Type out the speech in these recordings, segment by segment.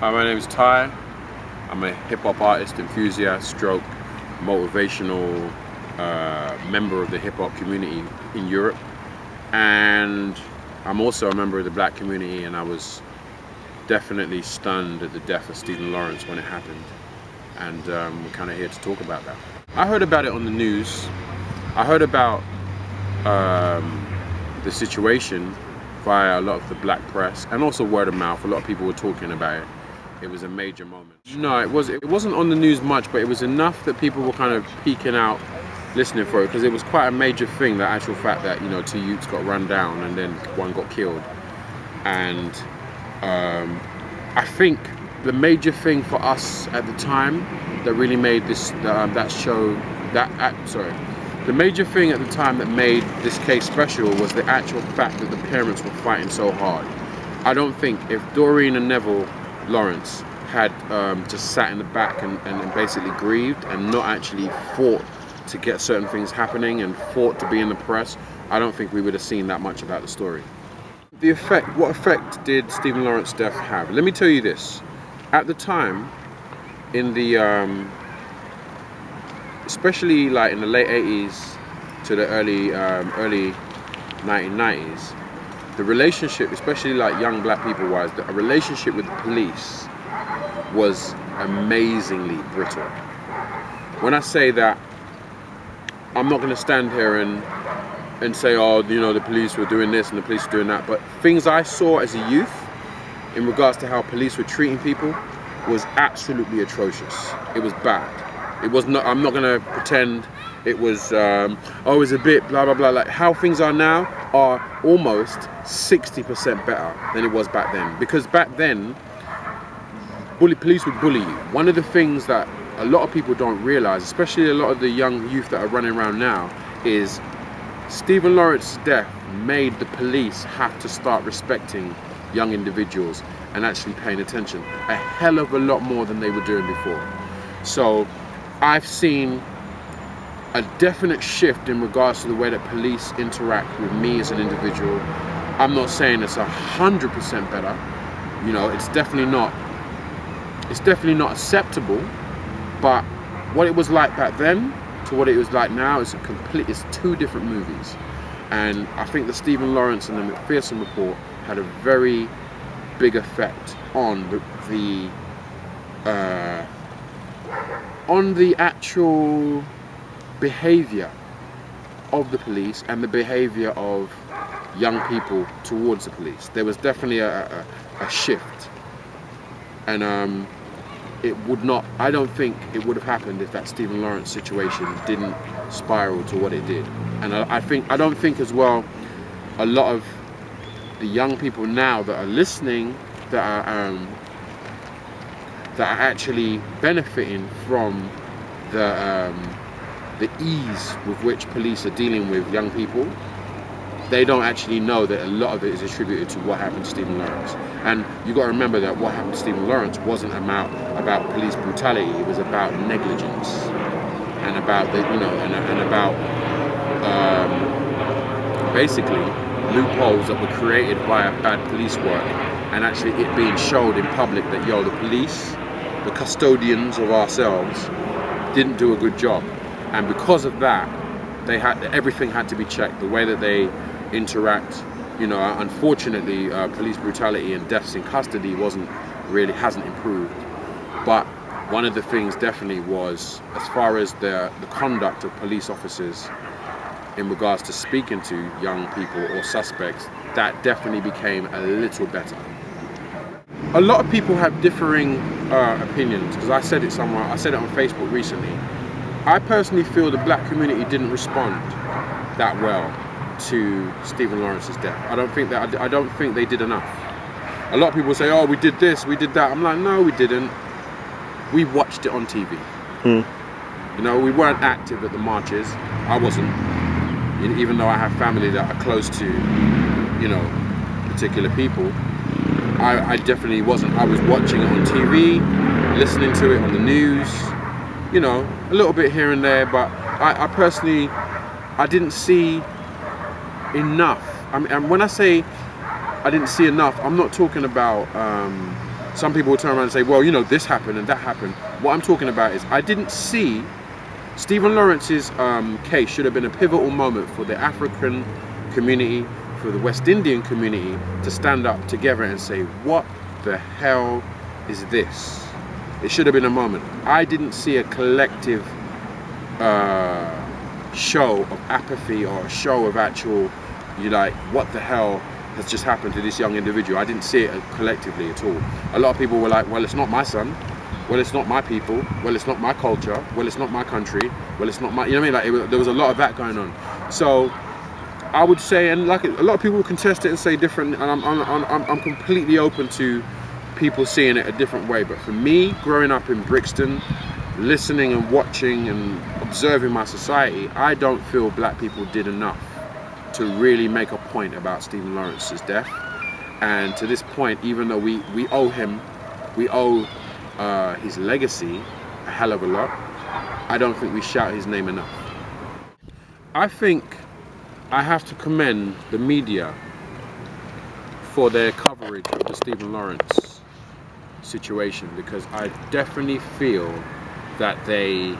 Hi, my name is Ty. I'm a hip-hop artist, enthusiast, stroke, motivational member of the hip-hop community in Europe. And I'm also a member of the black community, and I was definitely stunned at the death of Stephen Lawrence when it happened. And we're kind of here to talk about that. I heard about it on the news. I heard about the situation via a lot of the black press and also word of mouth. A lot of people were talking about it. It was a major moment. No, it wasn't on the news much, but it was enough that people were kind of peeking out, listening for it, because it was quite a major thing, the actual fact that, you know, 2 youths got run down and then one got killed. And I think the major thing for us at the time that really made this the major thing at the time that made this case special was the actual fact that the parents were fighting so hard. I don't think if Doreen and Neville Lawrence had just sat in the back and basically grieved and not actually fought to get certain things happening and fought to be in the press, I don't think we would have seen that much about the story. What effect did Stephen Lawrence's death have? Let me tell you this. At the time, in the especially like in the late 80s to the early 1990s, the relationship, especially like young black people wise, a relationship with the police was amazingly brittle. When I say that, I'm not going to stand here and say, oh, you know, the police were doing this and the police were doing that, but things I saw as a youth in regards to how police were treating people was absolutely atrocious. It was bad. It was not, I'm not going to pretend it was, oh, it was a bit blah, blah, blah. Like how things are now are almost 60% better than it was back then. Because back then, police would bully you. One of the things that a lot of people don't realize, especially a lot of the young youth that are running around now, is Stephen Lawrence's death made the police have to start respecting young individuals and actually paying attention a hell of a lot more than they were doing before. So I've seen a definite shift in regards to the way that police interact with me as an individual. I'm not saying it's 100% better. You know, it's definitely not acceptable, but what it was like back then to what it was like now is it's two different movies. And I think the Stephen Lawrence and the McPherson report had a very big effect on the actual behavior of the police and the behavior of young people towards the police. There was definitely a shift, and I don't think it would have happened if that Stephen Lawrence situation didn't spiral to what it did. And I don't think as well, a lot of the young people now that are listening, that are actually benefiting from the ease with which police are dealing with young people, they don't actually know that a lot of it is attributed to what happened to Stephen Lawrence. And you got to remember that what happened to Stephen Lawrence wasn't about police brutality. It was about negligence and about basically loopholes that were created via bad police work, and actually it being showed in public that the police, the custodians of ourselves, didn't do a good job. And because of that, everything had to be checked. The way that they interact, you know, unfortunately, police brutality and deaths in custody hasn't improved. But one of the things definitely was, as far as the conduct of police officers in regards to speaking to young people or suspects, that definitely became a little better. A lot of people have differing opinions, because I said it on Facebook recently. I personally feel the black community didn't respond that well to Stephen Lawrence's death. I don't think they did enough. A lot of people say, oh, we did this, we did that. I'm like, no, we didn't. We watched it on TV. You know, we weren't active at the marches. I wasn't. Even though I have family that are close to, you know, particular people, I definitely wasn't. I was watching it on TV, listening to it on the news, you know, a little bit here and there, but I personally, I didn't see enough. I mean, and when I say I didn't see enough, I'm not talking about some people will turn around and say, well, you know, this happened and that happened. What I'm talking about is I didn't see Stephen Lawrence's case should have been a pivotal moment for the African community, for the West Indian community to stand up together and say, what the hell is this? It should have been a moment. I didn't see a collective show of apathy or a show of actual, what the hell has just happened to this young individual. I didn't see it collectively at all. A lot of people were like, well, it's not my son. Well, it's not my people. Well, it's not my culture. Well, it's not my country. Well, it's not my, you know what I mean? There was a lot of that going on. So I would say, and like a lot of people will contest it and say different, and I'm completely open to people seeing it a different way. But for me, growing up in Brixton, listening and watching and observing my society, I don't feel black people did enough to really make a point about Stephen Lawrence's death. And to this point, even though we owe him, we owe his legacy a hell of a lot, I don't think we shout his name enough. I think I have to commend the media for their coverage of the Stephen Lawrence situation, because I definitely feel that they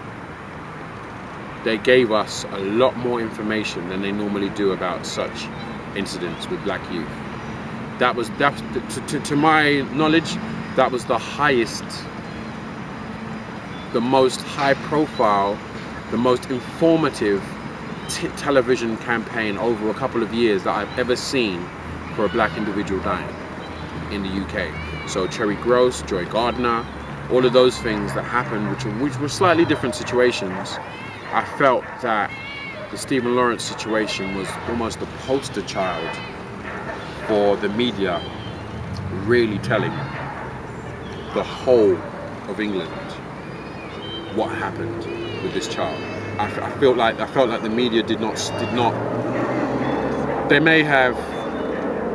gave us a lot more information than they normally do about such incidents with black youth. That was, to my knowledge, that was the highest, the most high profile, the most informative television campaign over a couple of years that I've ever seen for a black individual dying in the UK. So Cherry Gross, Joy Gardner, all of those things that happened, which were slightly different situations. I felt that the Stephen Lawrence situation was almost a poster child for the media really telling the whole of England what happened with this child. I felt like the media did not.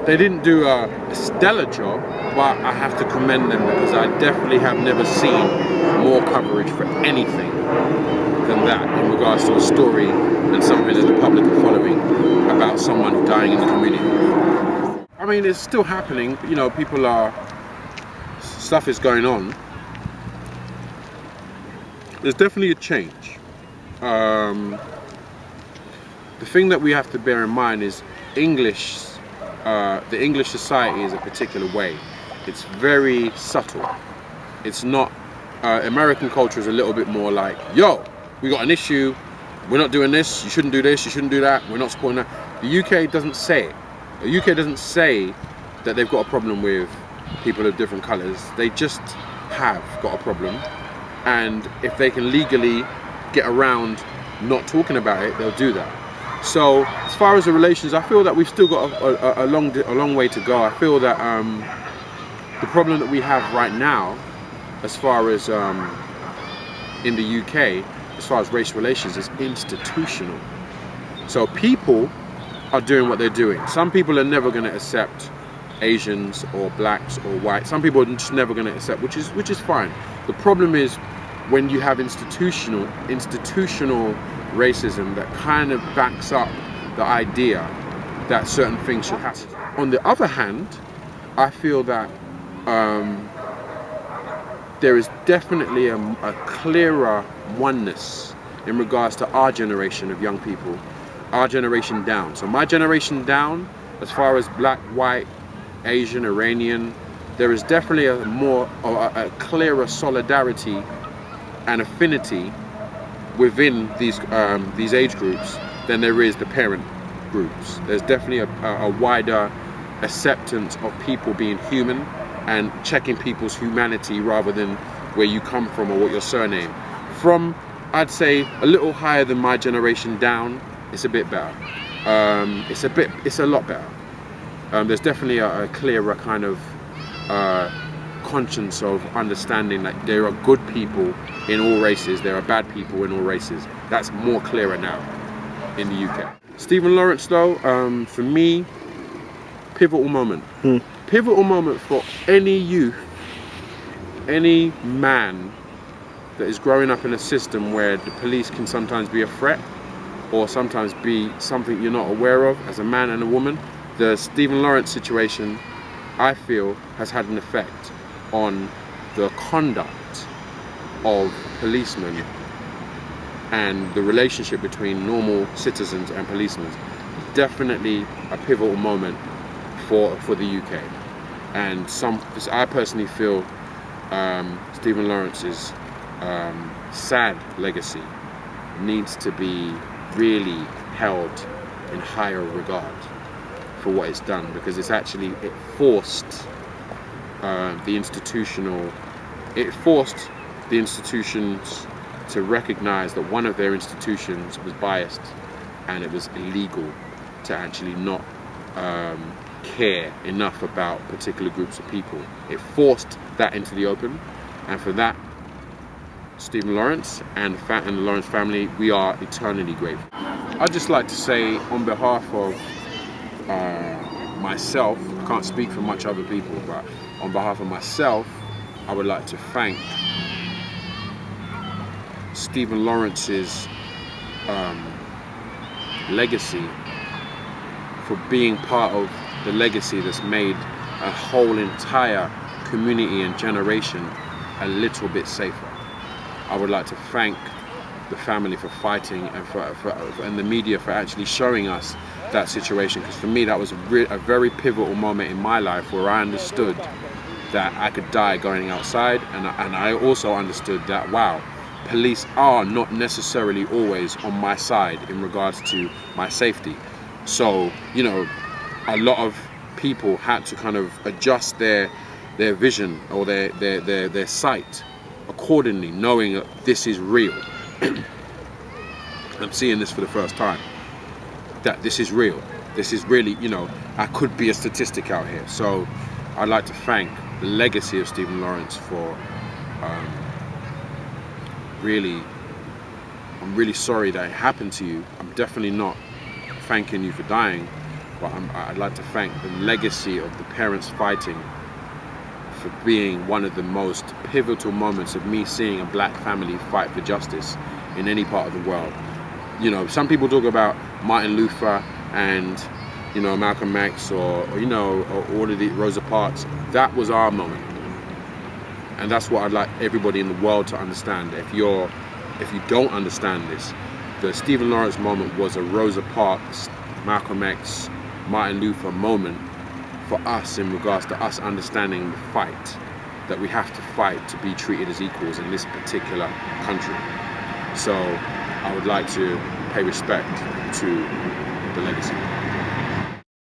They didn't do a stellar job, but I have to commend them, because I definitely have never seen more coverage for anything than that in regards to a story and something that the public are following about someone dying in the community. I mean, it's still happening, you know, stuff is going on. There's definitely a change. The thing that we have to bear in mind is the English society is a particular way. It's very subtle. It's not, American culture is a little bit more like, yo, we got an issue, we're not doing this, you shouldn't do this, you shouldn't do that, we're not supporting that. The UK doesn't say it. The UK doesn't say that they've got a problem with people of different colours. They just have got a problem, and if they can legally get around not talking about it, they'll do that. So as far as the relations, I feel that we've still got a long way to go. I feel that the problem that we have right now, as far as in the UK, as far as race relations, is institutional. So people are doing what they're doing. Some people are never going to accept Asians or blacks or white. Some people are just never going to accept, which is fine. The problem is when you have institutional racism that kind of backs up the idea that certain things should happen. On the other hand, I feel that there is definitely a clearer oneness in regards to our generation of young people, our generation down. So my generation down, as far as black, white, Asian, Iranian, there is definitely a clearer solidarity and affinity within these age groups than there is the parent groups. There's definitely a wider acceptance of people being human and checking people's humanity rather than where you come from or what your surname. From, I'd say, a little higher than my generation down, it's a bit better. It's a lot better. There's definitely a clearer kind of conscience of understanding that there are good people in all races, there are bad people in all races. That's more clearer now in the UK. Stephen Lawrence though, for me, pivotal moment. Pivotal moment for any youth, any man that is growing up in a system where the police can sometimes be a threat or sometimes be something you're not aware of as a man and a woman. The Stephen Lawrence situation, I feel, has had an effect on the conduct of policemen and the relationship between normal citizens and policemen, definitely a pivotal moment for the UK. And I personally feel Stephen Lawrence's sad legacy needs to be really held in higher regard for what it's done, because it forced the institutions to recognize that one of their institutions was biased, and it was illegal to actually not care enough about particular groups of people. It forced that into the open, and for that, Stephen Lawrence and the Lawrence family, we are eternally grateful. I'd just like to say, on behalf of myself, I can't speak for much other people, but on behalf of myself, I would like to thank Stephen Lawrence's legacy for being part of the legacy that's made a whole entire community and generation a little bit safer. I would like to thank the family for fighting, and and the media for actually showing us that situation, because for me that was a very pivotal moment in my life where I understood that I could die going outside, and I also understood that, wow, police are not necessarily always on my side in regards to my safety. So, you know, a lot of people had to kind of adjust their vision or their sight accordingly, knowing that this is real. I'm seeing this for the first time, that this is real. This is really, you know, I could be a statistic out here. So I'd like to thank the legacy of Stephen Lawrence for I'm really sorry that it happened to you. I'm definitely not thanking you for dying, but I'd like to thank the legacy of the parents fighting for being one of the most pivotal moments of me seeing a black family fight for justice in any part of the world. You know, some people talk about Martin Luther and, you know, Malcolm X or you know, or all of the Rosa Parks. That was our moment, and that's what I'd like everybody in the world to understand. If you don't understand this, the Stephen Lawrence moment was a Rosa Parks, Malcolm X, Martin Luther moment for us, in regards to us understanding the fight that we have to fight to be treated as equals in this particular country. So I would like to pay respect to the legacy.